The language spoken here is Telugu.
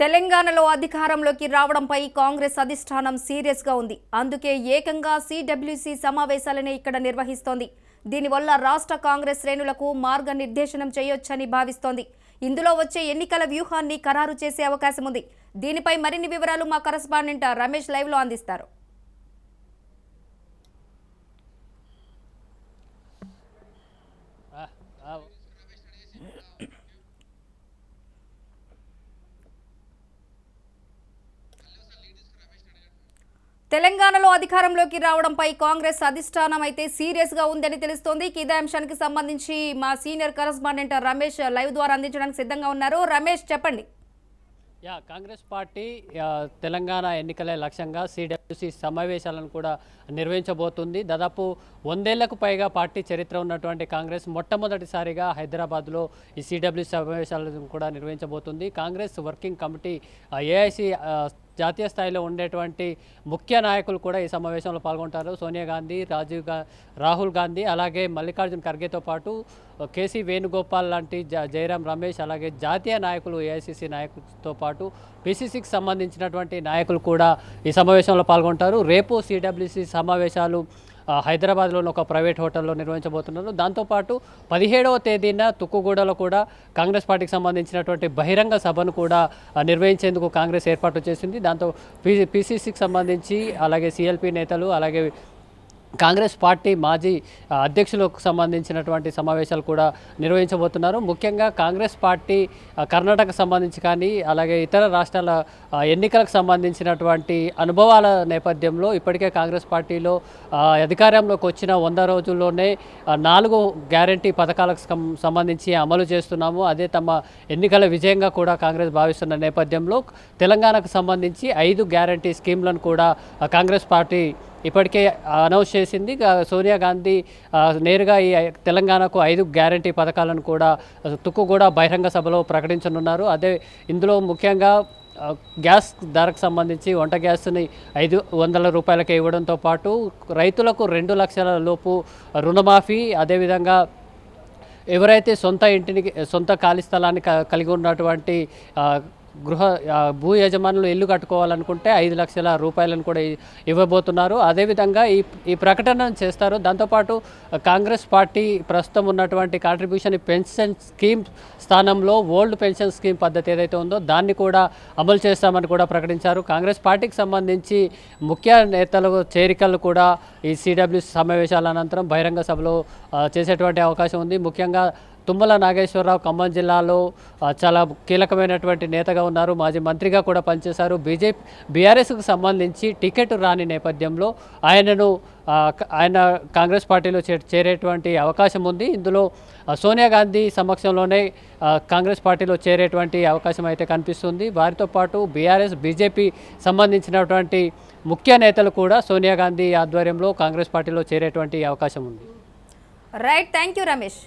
తెలంగాణలో అధికారంలోకి రావడంపై కాంగ్రెస్ అధిష్టానం సీరియస్గా ఉంది. అందుకే ఏకంగా సిడబ్ల్యూసీ సమావేశాలనే ఇక్కడ నిర్వహిస్తోంది. దీనివల్ల రాష్ట్ర కాంగ్రెస్ శ్రేణులకు మార్గనిర్దేశనం చేయొచ్చని భావిస్తోంది. ఇందులో వచ్చే ఎన్నికల వ్యూహాన్ని ఖరారు చేసే అవకాశం ఉంది. దీనిపై మరిన్ని వివరాలు మా కరెస్పాండెంట్ రమేష్ లైవ్లో అందిస్తారు. తెలంగాణలో అధికారంలోకి రావడంపై కాంగ్రెస్ అధిష్టానం అయితే సీరియస్గా ఉందని తెలుస్తోంది. ఇదే అంశానికి సంబంధించి మా సీనియర్ కరెస్పాండెంట్ రమేష్ లైవ్ ద్వారా అందించడానికి సిద్ధంగా ఉన్నారు. రమేష్, చెప్పండి. కాంగ్రెస్ పార్టీ తెలంగాణ ఎన్నికలే లక్ష్యంగా సిడబ్ల్యూసీ సమావేశాలను కూడా నిర్వహించబోతుంది. దాదాపు 100 ఏళ్లకు పైగా పార్టీ చరిత్ర ఉన్నటువంటి కాంగ్రెస్ మొట్టమొదటిసారిగా హైదరాబాద్లో ఈ సిడబ్ల్యూసీ సమావేశాలను కూడా నిర్వహించబోతుంది. కాంగ్రెస్ వర్కింగ్ కమిటీ ఏఐసి జాతీయ స్థాయిలో ఉండేటువంటి ముఖ్య నాయకులు కూడా ఈ సమావేశంలో పాల్గొంటారు. సోనియా గాంధీ, రాహుల్ గాంధీ, అలాగే మల్లికార్జున్ ఖర్గేతో పాటు కేసీ వేణుగోపాల్ లాంటి జయరాం రమేష్, అలాగే జాతీయ నాయకులు ఏఐసిసి నాయకులతో పాటు పిసిసికి సంబంధించినటువంటి నాయకులు కూడా ఈ సమావేశంలో పాల్గొంటారు. రేపు సిడబ్ల్యూసి సమావేశాలు హైదరాబాద్లోని ఒక ప్రైవేట్ హోటల్లో నిర్వహించబోతున్నారు. దాంతోపాటు 17వ తేదీన తుక్కుగూడలో కూడా కాంగ్రెస్ పార్టీకి సంబంధించినటువంటి బహిరంగ సభను కూడా నిర్వహించేందుకు కాంగ్రెస్ ఏర్పాటు చేసింది. దాంతో పిసిసికి సంబంధించి అలాగే సిఎల్పి నేతలు, అలాగే కాంగ్రెస్ పార్టీ మాజీ అధ్యక్షులకు సంబంధించినటువంటి సమావేశాలు కూడా నిర్వహించబోతున్నారు. ముఖ్యంగా కాంగ్రెస్ పార్టీ కర్ణాటకకు సంబంధించి కానీ, అలాగే ఇతర రాష్ట్రాల ఎన్నికలకు సంబంధించినటువంటి అనుభవాల నేపథ్యంలో ఇప్పటికే కాంగ్రెస్ పార్టీలో అధికారంలోకి వచ్చిన 100 రోజుల్లోనే 4 గ్యారంటీ పథకాలకు సంబంధించి అమలు చేస్తున్నాము. అదే తమ ఎన్నికల విజయంగా కూడా కాంగ్రెస్ భావిస్తున్న నేపథ్యంలో తెలంగాణకు సంబంధించి 5 గ్యారంటీ స్కీమ్లను కూడా కాంగ్రెస్ పార్టీ ఇప్పటికే అనౌన్స్ చేసింది. సోనియా గాంధీ నేరుగా ఈ తెలంగాణకు 5 గ్యారంటీ పథకాలను కూడా తుక్కుగూడ బహిరంగ సభలో ప్రకటించనున్నారు. అదే ఇందులో ముఖ్యంగా గ్యాస్ ధరకు సంబంధించి వంట గ్యాస్ని 500 రూపాయలకే ఇవ్వడంతో పాటు రైతులకు 2 లక్షల లోపు రుణమాఫీ, అదేవిధంగా ఎవరైతే సొంత ఖాళీ స్థలాన్ని కలిగి ఉన్నటువంటి భూ యజమానులు ఇల్లు కట్టుకోవాలనుకుంటే 5 లక్షల రూపాయలను కూడా ఇవ్వబోతున్నారు. అదేవిధంగా ఈ ప్రకటన చేస్తారు. దాంతోపాటు కాంగ్రెస్ పార్టీ ప్రస్తుతం ఉన్నటువంటి కాంట్రిబ్యూషన్ పెన్షన్ స్కీమ్ స్థానంలో ఓల్డ్ పెన్షన్ స్కీమ్ పద్ధతి ఏదైతే ఉందో దాన్ని కూడా అమలు చేస్తామని కూడా ప్రకటించారు. కాంగ్రెస్ పార్టీకి సంబంధించి ముఖ్య నేతల చేరికలు కూడా ఈ సిడబ్ల్యూసీ సమావేశాల అనంతరం బహిరంగ సభలో చేసేటువంటి అవకాశం ఉంది. ముఖ్యంగా తుమ్మల నాగేశ్వరరావు ఖమ్మం జిల్లాలో చాలా కీలకమైనటువంటి నేతగా ఉన్నారు. మాజీ మంత్రిగా కూడా పనిచేశారు. బీఆర్ఎస్కు సంబంధించి టికెట్ రాని నేపథ్యంలో ఆయన కాంగ్రెస్ పార్టీలో చేరేటువంటి అవకాశం ఉంది. ఇందులో సోనియా గాంధీ సమక్షంలోనే కాంగ్రెస్ పార్టీలో చేరేటువంటి అవకాశం అయితే కనిపిస్తుంది. వారితో పాటు బీఆర్ఎస్, బీజేపీ సంబంధించినటువంటి ముఖ్య నేతలు కూడా సోనియా గాంధీ ఆధ్వర్యంలో కాంగ్రెస్ పార్టీలో చేరేటువంటి అవకాశం ఉంది. Right, thank you Ramesh.